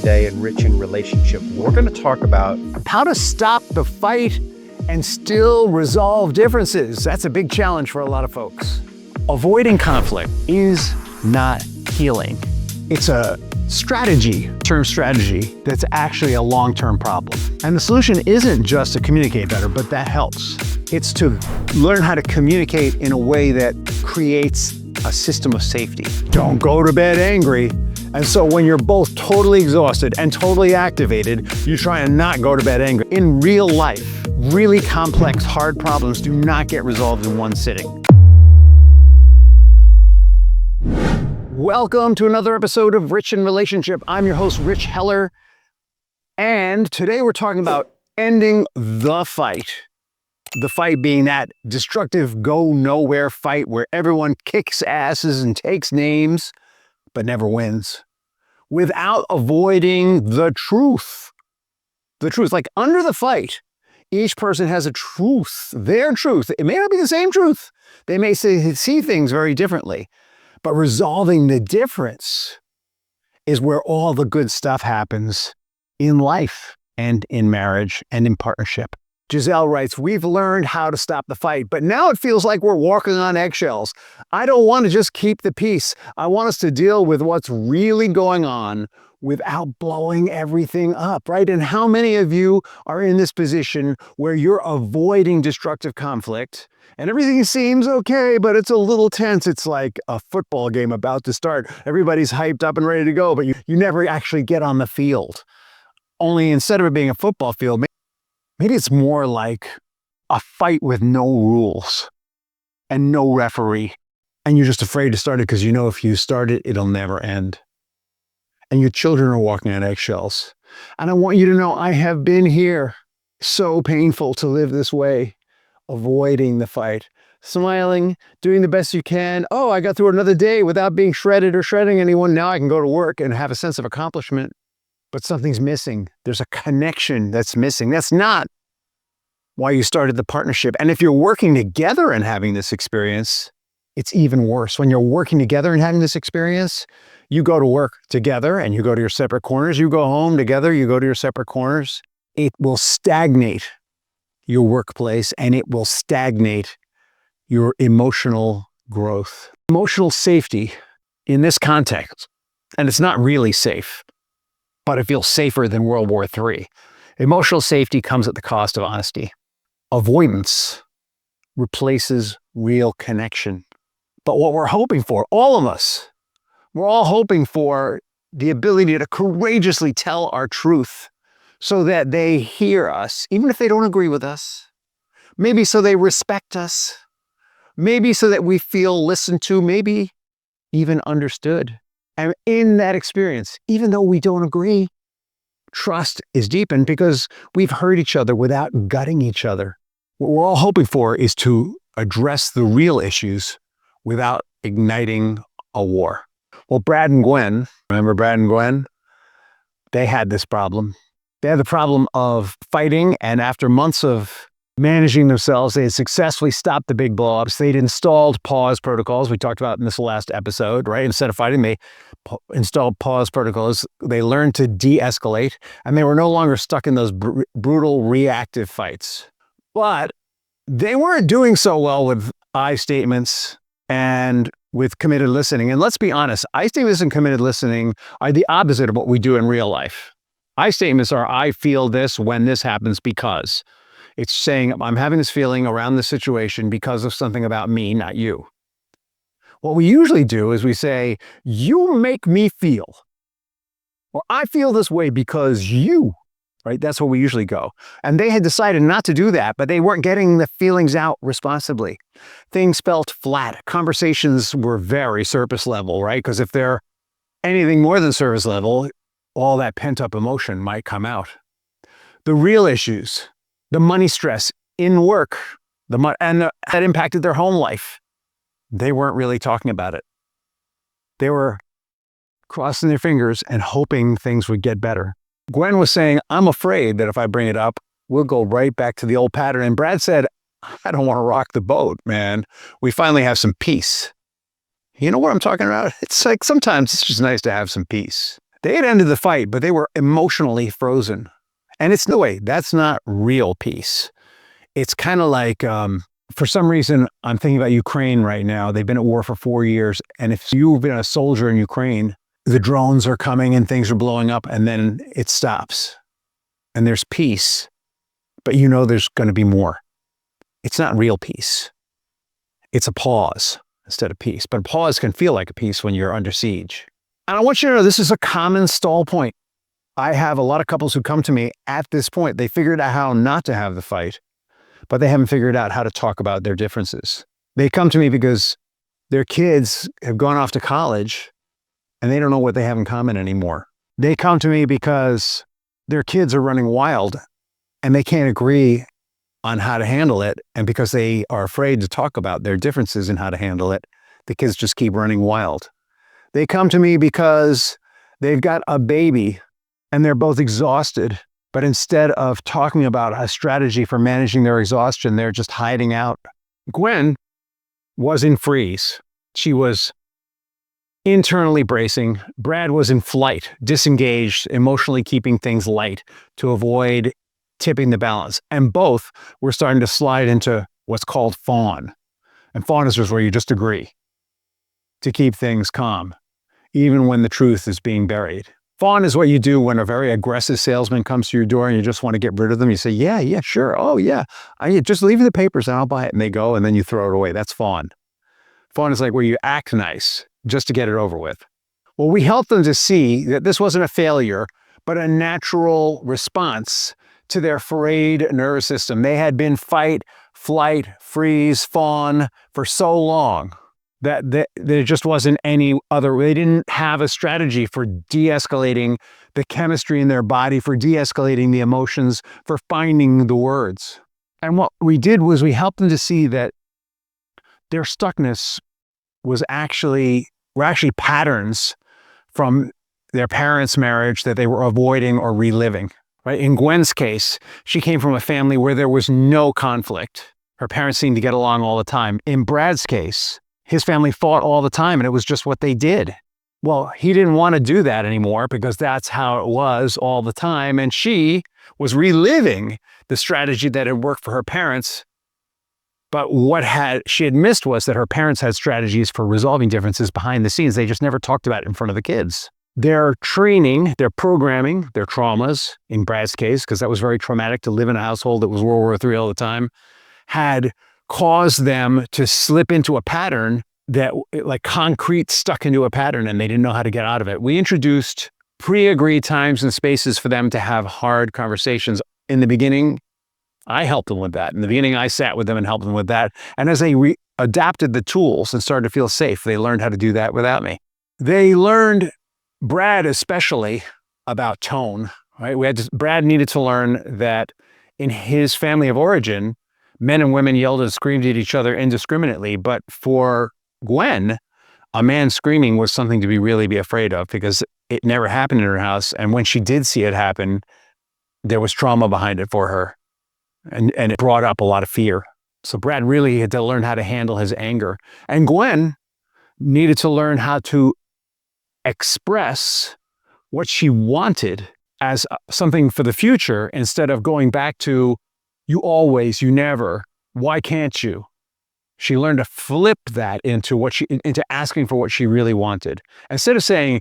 today in Rich in Relationship. We're going to talk about how to stop the fight and still resolve differences. That's a big challenge for a lot of folks. Avoiding conflict is not healing. It's a term strategy, that's actually a long-term problem. And the solution isn't just to communicate better, but that helps. It's to learn how to communicate in a way that creates a system of safety. Don't go to bed angry. And so when you're both totally exhausted and totally activated, you try and not go to bed angry. In real life, really complex, hard problems do not get resolved in one sitting. Welcome to another episode of Rich in Relationship. I'm your host, Rich Heller. And today we're talking about ending the fight. The fight being that destructive, go nowhere fight where everyone kicks asses and takes names, but never wins, without avoiding the truth. The truth, like under the fight, each person has a truth, their truth. It may not be the same truth. They may see things very differently, but resolving the difference is where all the good stuff happens in life and in marriage and in partnership. Giselle writes, we've learned how to stop the fight, but now it feels like we're walking on eggshells. I don't want to just keep the peace. I want us to deal with what's really going on without blowing everything up, right? And how many of you are in this position where you're avoiding destructive conflict and everything seems okay, but it's a little tense. It's like a football game about to start. Everybody's hyped up and ready to go, but you never actually get on the field. Only instead of it being a football field, maybe it's more like a fight with no rules and no referee. And you're just afraid to start it because you know if you start it, it'll never end. And your children are walking on eggshells. And I want you to know I have been here. So painful to live this way, avoiding the fight, smiling, doing the best you can. Oh, I got through another day without being shredded or shredding anyone. Now I can go to work and have a sense of accomplishment. But something's missing. There's a connection that's missing. That's not why you started the partnership. And if you're working together and having this experience, it's even worse. When you're working together and having this experience, you go to work together and you go to your separate corners. You go home together, you go to your separate corners. It will stagnate your workplace and it will stagnate your emotional growth. Emotional safety in this context, and it's not really safe, but it feels safer than World War III. Emotional safety comes at the cost of honesty. Avoidance replaces real connection. But what we're hoping for, all of us, we're all hoping for the ability to courageously tell our truth so that they hear us, even if they don't agree with us. Maybe so they respect us. Maybe so that we feel listened to, maybe even understood. And in that experience, even though we don't agree, trust is deepened because we've heard each other without gutting each other. What we're all hoping for is to address the real issues without igniting a war. Well, Brad and Gwen, remember Brad and Gwen? They had this problem. They had the problem of fighting, and after months of managing themselves, they had successfully stopped the big blow-ups. They'd installed pause protocols. We talked about in this last episode, right? Instead of fighting, they installed pause protocols. They learned to de-escalate, and they were no longer stuck in those brutal reactive fights. But they weren't doing so well with I statements and with committed listening. And let's be honest, I statements and committed listening are the opposite of what we do in real life. I statements are, I feel this when this happens because. It's saying, I'm having this feeling around this situation because of something about me, not you. What we usually do is we say, you make me feel. Or I feel this way because you, right? That's where we usually go. And they had decided not to do that, but they weren't getting the feelings out responsibly. Things felt flat. Conversations were very surface level, right? Because if they're anything more than surface level, all that pent-up emotion might come out. The real issues, the money stress in work, that impacted their home life. They weren't really talking about it. They were crossing their fingers and hoping things would get better. Gwen was saying, I'm afraid that if I bring it up, we'll go right back to the old pattern. And Brad said, I don't want to rock the boat, man. We finally have some peace. You know what I'm talking about? It's like sometimes it's just nice to have some peace. They had ended the fight, but they were emotionally frozen. And it's no way, that's not real peace. It's kind of like, for some reason, I'm thinking about Ukraine right now. They've been at war for 4 years. And if you've been a soldier in Ukraine, the drones are coming and things are blowing up, and then it stops. And there's peace, but you know there's going to be more. It's not real peace. It's a pause instead of peace. But a pause can feel like a peace when you're under siege. And I want you to know this is a common stall point. I have a lot of couples who come to me at this point. They figured out how not to have the fight, but they haven't figured out how to talk about their differences. They come to me because their kids have gone off to college and they don't know what they have in common anymore. They come to me because their kids are running wild and they can't agree on how to handle it. And because they are afraid to talk about their differences in how to handle it, the kids just keep running wild. They come to me because they've got a baby and they're both exhausted, but instead of talking about a strategy for managing their exhaustion, they're just hiding out. Gwen was in freeze. She was internally bracing. Brad was in flight, disengaged, emotionally keeping things light to avoid tipping the balance. And both were starting to slide into what's called fawn. And fawn is just where you just agree to keep things calm, even when the truth is being buried. Fawn is what you do when a very aggressive salesman comes to your door and you just want to get rid of them. You say, yeah, sure. Oh, yeah. Just leave me the papers and I'll buy it. And they go, and then you throw it away. That's fawn. Fawn is like where you act nice just to get it over with. Well, we helped them to see that this wasn't a failure, but a natural response to their frayed nervous system. They had been fight, flight, freeze, fawn for so long that there just wasn't any other. They didn't have a strategy for de-escalating the chemistry in their body, for de-escalating the emotions, for finding the words. And what we did was we helped them to see that their stuckness were actually patterns from their parents' marriage that they were avoiding or reliving. Right? In Gwen's case, she came from a family where there was no conflict. Her parents seemed to get along all the time. In Brad's case, his family fought all the time, and it was just what they did. Well, he didn't want to do that anymore because that's how it was all the time. And she was reliving the strategy that had worked for her parents. But what she had missed was that her parents had strategies for resolving differences behind the scenes. They just never talked about it in front of the kids. Their training, their programming, their traumas, in Brad's case, because that was very traumatic to live in a household that was World War III all the time, had caused them to slip into a pattern that, like concrete, stuck into a pattern, and they didn't know how to get out of it. We introduced pre-agreed times and spaces for them to have hard conversations. In the beginning, I helped them with that. In the beginning, I sat with them and helped them with that. And as they adapted the tools and started to feel safe, they learned how to do that without me. They learned, Brad especially, about tone. Right? Brad needed to learn that in his family of origin, men and women yelled and screamed at each other indiscriminately. But for Gwen, a man screaming was something to really be afraid of because it never happened in her house. And when she did see it happen, there was trauma behind it for her. And it brought up a lot of fear. So Brad really had to learn how to handle his anger. And Gwen needed to learn how to express what she wanted as something for the future instead of going back to, you always, you never, why can't you? She learned to flip that into asking for what she really wanted. Instead of saying,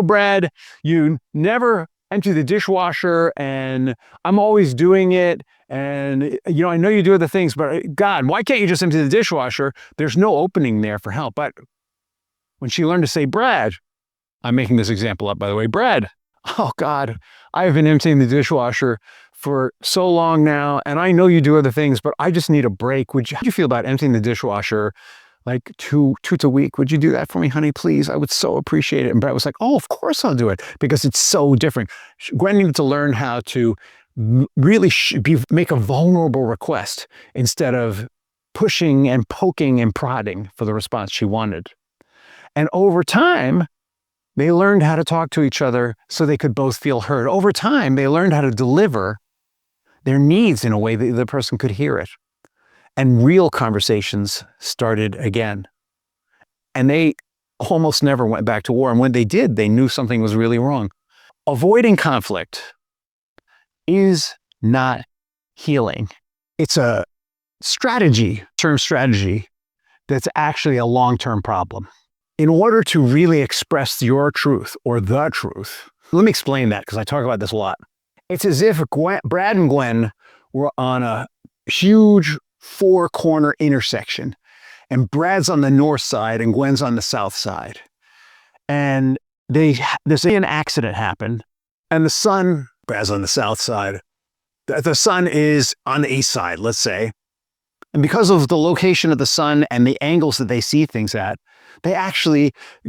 Brad, you never empty the dishwasher and I'm always doing it. And, I know you do other things, but God, why can't you just empty the dishwasher? There's no opening there for help. But when she learned to say, Brad, I'm making this example up, by the way, Brad, oh God, I've been emptying the dishwasher for so long now, and I know you do other things, but I just need a break. How do you feel about emptying the dishwasher like two a week? Would you do that for me, honey, please? I would so appreciate it. And Brad was like, oh, of course I'll do it, because it's so different. Gwen needed to learn how to really make a vulnerable request instead of pushing and poking and prodding for the response she wanted. And over time, they learned how to talk to each other so they could both feel heard. Over time, they learned how to deliver their needs in a way that the other person could hear it. And real conversations started again. And they almost never went back to war. And when they did, they knew something was really wrong. avoiding conflict is not healing. It's a term strategy, that's actually a long-term problem. In order to really express your truth or the truth, let me explain that because I talk about this a lot. It's as if Brad and Gwen were on a huge four-corner intersection, and Brad's on the north side and Gwen's on the south side. And there's an accident happened, and the sun, Brad's on the south side, the sun is on the east side, let's say. And because of the location of the sun and the angles that they see things at,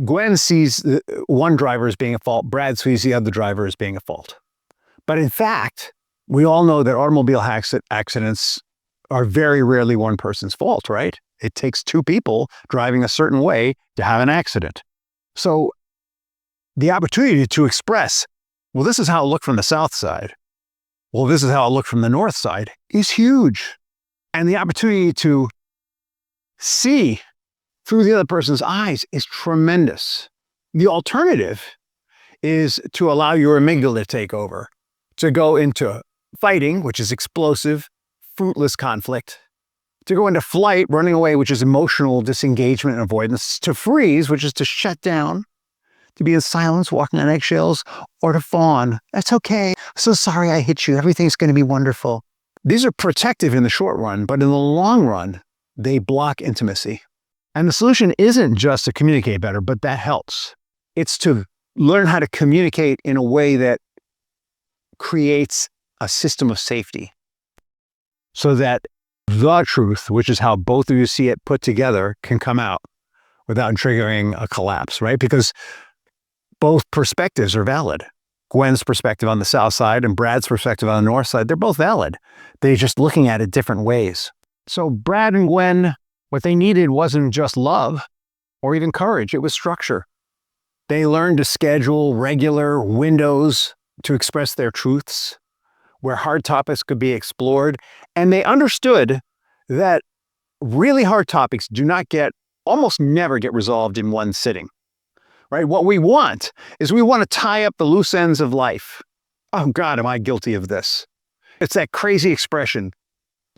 Gwen sees one driver as being at fault, Brad sees the other driver as being at fault. But in fact, we all know that automobile accidents are very rarely one person's fault, right? It takes two people driving a certain way to have an accident. So the opportunity to express, well, this is how it looked from the south side. Well, this is how it looked from the north side is huge. And the opportunity to see through the other person's eyes is tremendous. The alternative is to allow your amygdala to take over, to go into fighting, which is explosive, fruitless conflict, to go into flight, running away, which is emotional disengagement and avoidance, to freeze, which is to shut down, to be in silence, walking on eggshells, or to fawn. That's okay. So sorry I hit you. Everything's going to be wonderful. These are protective in the short run, but in the long run, they block intimacy. And the solution isn't just to communicate better, but that helps. It's to learn how to communicate in a way that creates a system of safety so that the truth, which is how both of you see it put together, can come out without triggering a collapse, right? Because both perspectives are valid. Gwen's perspective on the south side and Brad's perspective on the north side, they're both valid. They're just looking at it different ways. So Brad and Gwen, what they needed wasn't just love or even courage, it was structure. They learned to schedule regular windows to express their truths, where hard topics could be explored, and they understood that really hard topics almost never get resolved in one sitting. Right? What we want to tie up the loose ends of life. Oh God, am I guilty of this? It's that crazy expression,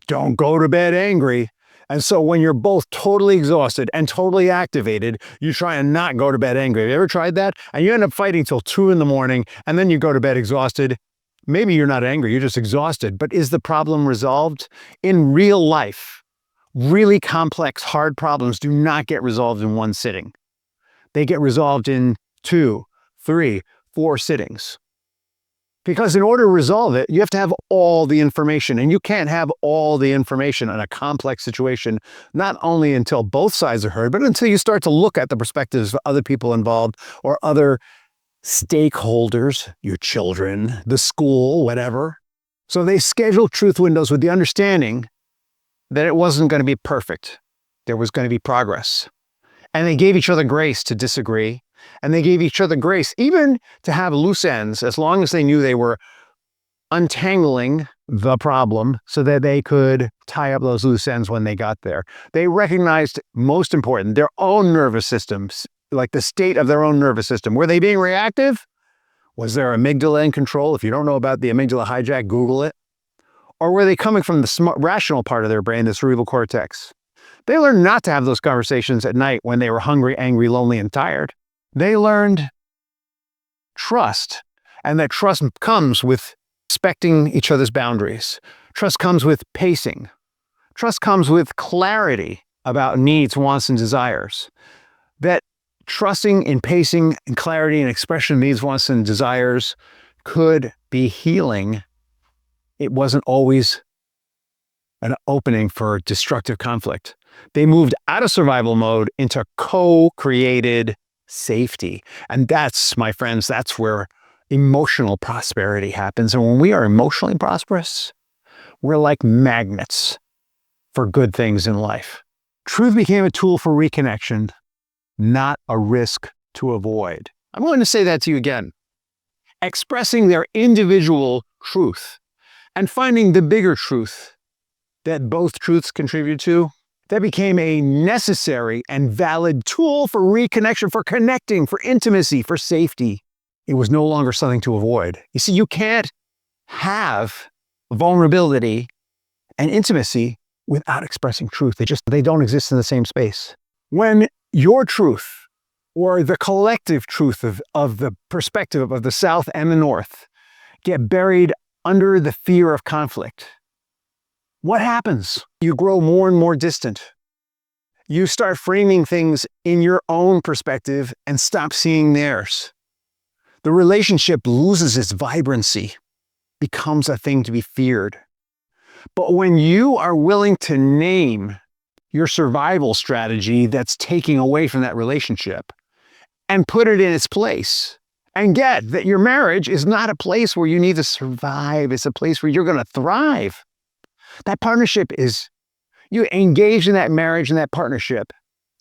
don't go to bed angry. And so when you're both totally exhausted and totally activated, you try and not go to bed angry. Have you ever tried that? And you end up fighting till 2 a.m, and then you go to bed exhausted. Maybe you're not angry, you're just exhausted. But is the problem resolved? In real life, really complex, hard problems do not get resolved in one sitting. They get resolved in 2, 3, 4 sittings. Because in order to resolve it, you have to have all the information. And you can't have all the information in a complex situation, not only until both sides are heard, but until you start to look at the perspectives of other people involved or other stakeholders, your children, the school, whatever. So they scheduled truth windows with the understanding that it wasn't going to be perfect. There was going to be progress. And they gave each other grace to disagree. And they gave each other grace even to have loose ends, as long as they knew they were untangling the problem so that they could tie up those loose ends when they got there. They recognized, most important, their own nervous systems, like the state of their own nervous system. Were they being reactive? Was their amygdala in control? If you don't know about the amygdala hijack, Google it. Or were they coming from the rational part of their brain, the cerebral cortex? They learned not to have those conversations at night when they were hungry, angry, lonely, and tired. They learned trust, and that trust comes with respecting each other's boundaries. Trust comes with pacing. Trust comes with clarity about needs, wants, and desires. That trusting in pacing and clarity and expression of needs, wants, and desires could be healing. It wasn't always an opening for destructive conflict. They moved out of survival mode into co-created safety. And that's, my friends, that's where emotional prosperity happens. And when we are emotionally prosperous, we're like magnets for good things in life. Truth became a tool for reconnection, not a risk to avoid. I'm going to say that to you again. Expressing their individual truth and finding the bigger truth that both truths contribute to, that became a necessary and valid tool for reconnection, for connecting, for intimacy, for safety. It was no longer something to avoid. You see, you can't have vulnerability and intimacy without expressing truth. They don't exist in the same space. When your truth or the collective truth of the perspective of the South and the North get buried under the fear of conflict, what happens? You grow more and more distant. You start framing things in your own perspective and stop seeing theirs. The relationship loses its vibrancy, becomes a thing to be feared. But when you are willing to name your survival strategy that's taking away from that relationship and put it in its place, and get that your marriage is not a place where you need to survive, it's a place where you're going to thrive. That partnership is, you engage in that marriage and that partnership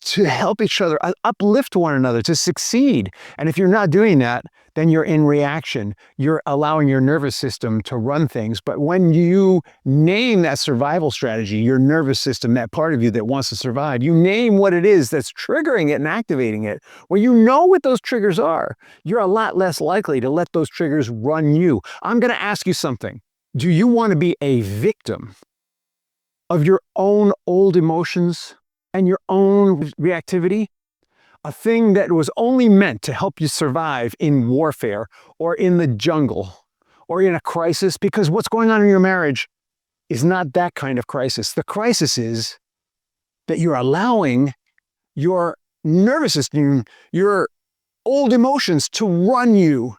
to help each other, uplift one another, to succeed. And if you're not doing that, then you're in reaction. You're allowing your nervous system to run things. But when you name that survival strategy, your nervous system, that part of you that wants to survive, you name what it is that's triggering it and activating it. When you know what those triggers are, you're a lot less likely to let those triggers run you. I'm going to ask you something. Do you want to be a victim of your own old emotions and your own reactivity? A thing that was only meant to help you survive in warfare or in the jungle or in a crisis, because what's going on in your marriage is not that kind of crisis. The crisis is that you're allowing your nervous system, your old emotions to run you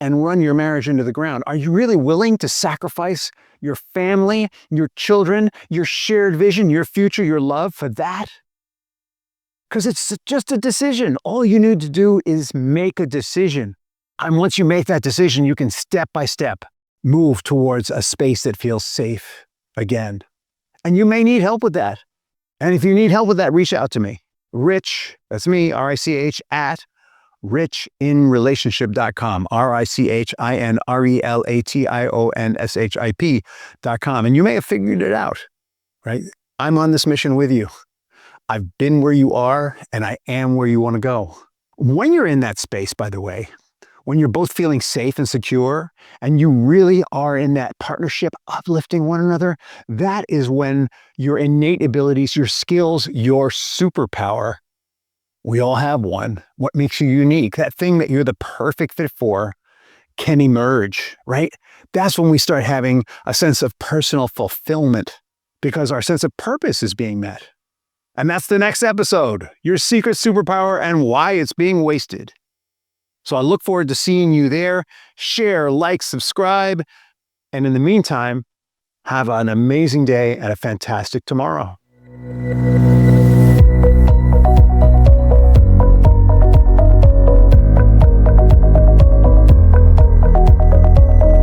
and run your marriage into the ground. Are you really willing to sacrifice your family, your children, your shared vision, your future, your love for that? Because it's just a decision. All you need to do is make a decision. And once you make that decision, you can step by step move towards a space that feels safe again. And you may need help with that. And if you need help with that, reach out to me. Rich, that's me, R-I-C-H, at richinrelationship.com, RICHINRELATIONSHIP.com. And you may have figured it out, right? I'm on this mission with you. I've been where you are, and I am where you want to go. When you're in that space, by the way, when you're both feeling safe and secure, and you really are in that partnership, uplifting one another, that is when your innate abilities, your skills, your superpower, we all have one, what makes you unique, that thing that you're the perfect fit for, can emerge, right? That's when we start having a sense of personal fulfillment, because our sense of purpose is being met. And that's the next episode, your secret superpower and why it's being wasted. So I look forward to seeing you there. Share, like, subscribe. And in the meantime, have an amazing day and a fantastic tomorrow.